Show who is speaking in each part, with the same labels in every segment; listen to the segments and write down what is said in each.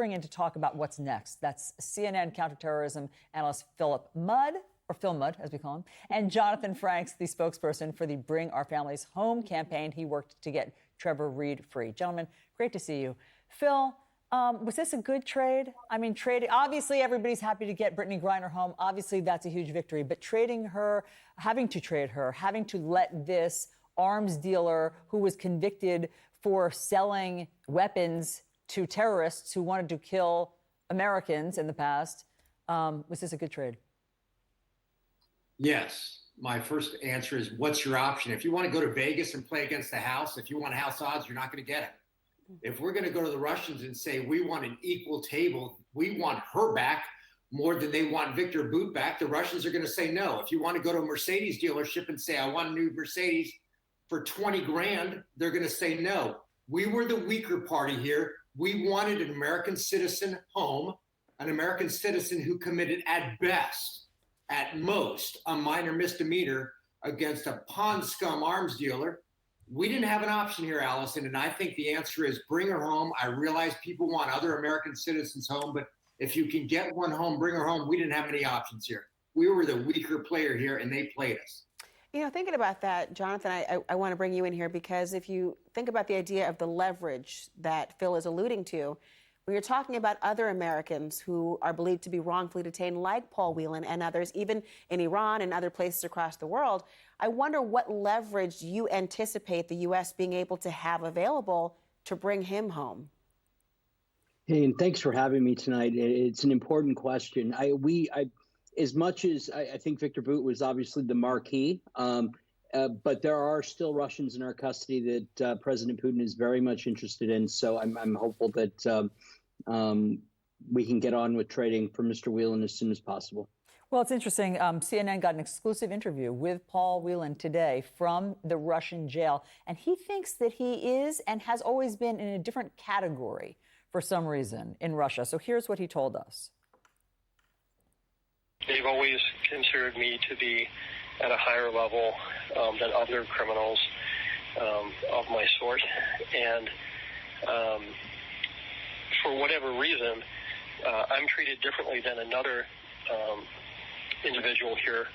Speaker 1: bring in to talk about what's next. That's CNN counterterrorism analyst Phil Mudd, as we call him, and Jonathan Franks, the spokesperson for the Bring Our Families Home campaign. He worked to get Trevor Reed free. Gentlemen, great to see you. Phil, was this a good trade? I mean, obviously everybody's happy to get Brittany Griner home. Obviously that's a huge victory, but having to let this arms dealer who was convicted for selling weapons to terrorists who wanted to kill Americans in the past, was this a good trade?
Speaker 2: Yes. My first answer is, what's your option? If you want to go to Vegas and play against the house, if you want house odds, you're not going to get it. If we're going to go to the Russians and say we want an equal table, we want her back more than they want Victor Bout back, the Russians are going to say no. If you want to go to a Mercedes dealership and say, I want a new Mercedes for 20 grand, they're going to say no. We were the weaker party here. We wanted an American citizen home, an American citizen who committed at best, at most, a minor misdemeanor against a pond scum arms dealer. We didn't have an option here, Allison, and I think the answer is bring her home. I realize people want other American citizens home, but if you can get one home, bring her home. We didn't have any options here. We were the weaker player here, and they played us.
Speaker 3: You know, thinking about that, Jonathan, I want to bring you in here because if you think about the idea of the leverage that Phil is alluding to, when you're talking about other Americans who are believed to be wrongfully detained, like Paul Whelan and others, even in Iran and other places across the world, I wonder what leverage you anticipate the U.S. being able to have available to bring him home.
Speaker 4: Hey, and thanks for having me tonight. It's an important question. As much as I think Victor Bout was obviously the marquee, but there are still Russians in our custody that President Putin is very much interested in. So I'm hopeful that we can get on with trading for Mr. Whelan as soon as possible.
Speaker 1: Well, it's interesting. CNN got an exclusive interview with Paul Whelan today from the Russian jail, and he thinks that he is and has always been in a different category for some reason in Russia. So here's what he told us.
Speaker 5: They've always considered me to be at a higher level than other criminals of my sort. And for whatever reason, I'm treated differently than another individual here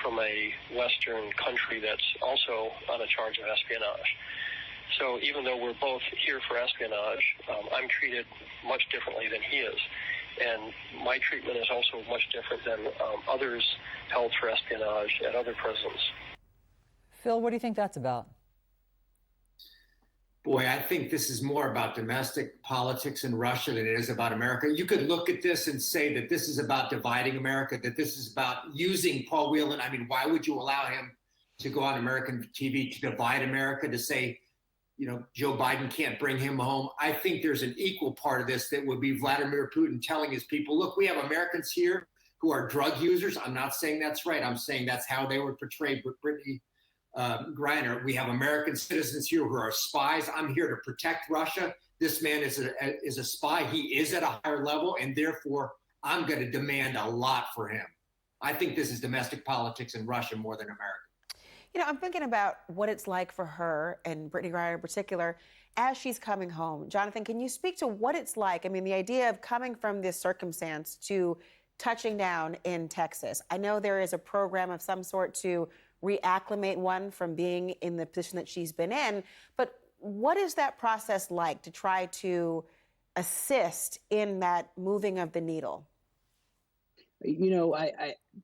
Speaker 5: from a Western country that's also on a charge of espionage. So even though we're both here for espionage, I'm treated much differently than he is. And my treatment is also much different than others held for espionage at other prisons.
Speaker 1: Phil, what do you think that's about?
Speaker 2: Boy, I think this is more about domestic politics in Russia than it is about America. You could look at this and say that this is about dividing America, that this is about using Paul Whelan. I mean, why would you allow him to go on American TV to divide America, to say, you know, Joe Biden can't bring him home? I think there's an equal part of this that would be Vladimir Putin telling his people, look, we have Americans here who are drug users. I'm not saying that's right. I'm saying that's how they were portrayed with Brittany Griner. We have American citizens here who are spies. I'm here to protect Russia. This man is a spy. He is at a higher level, and therefore I'm going to demand a lot for him. I think this is domestic politics in Russia more than America.
Speaker 3: You know, I'm thinking about what it's like for her and Brittany Griner in particular as she's coming home. Jonathan, can you speak to what it's like? I mean, the idea of coming from this circumstance to touching down in Texas. I know there is a program of some sort to reacclimate one from being in the position that she's been in, but what is that process like to try to assist in that moving of the needle?
Speaker 4: You know,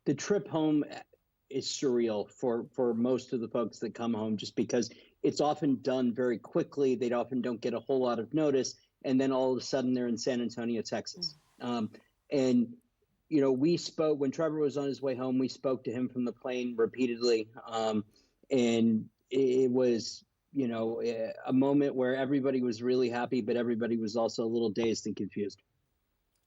Speaker 4: the trip home is surreal for most of the folks that come home, just because it's often done very quickly. They often don't get a whole lot of notice. And then all of a sudden they're in San Antonio, Texas. And, you know, we spoke when Trevor was on his way home, we spoke to him from the plane repeatedly. And it was, you know, a moment where everybody was really happy, but everybody was also a little dazed and confused.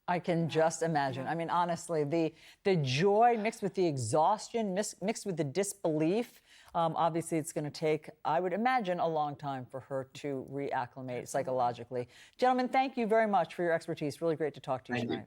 Speaker 1: I can just imagine. I mean, honestly, the joy mixed with the exhaustion, mixed with the disbelief. Obviously, it's going to take, I would imagine, a long time for her to reacclimate psychologically. Gentlemen, thank you very much for your expertise. Really great to talk to you tonight.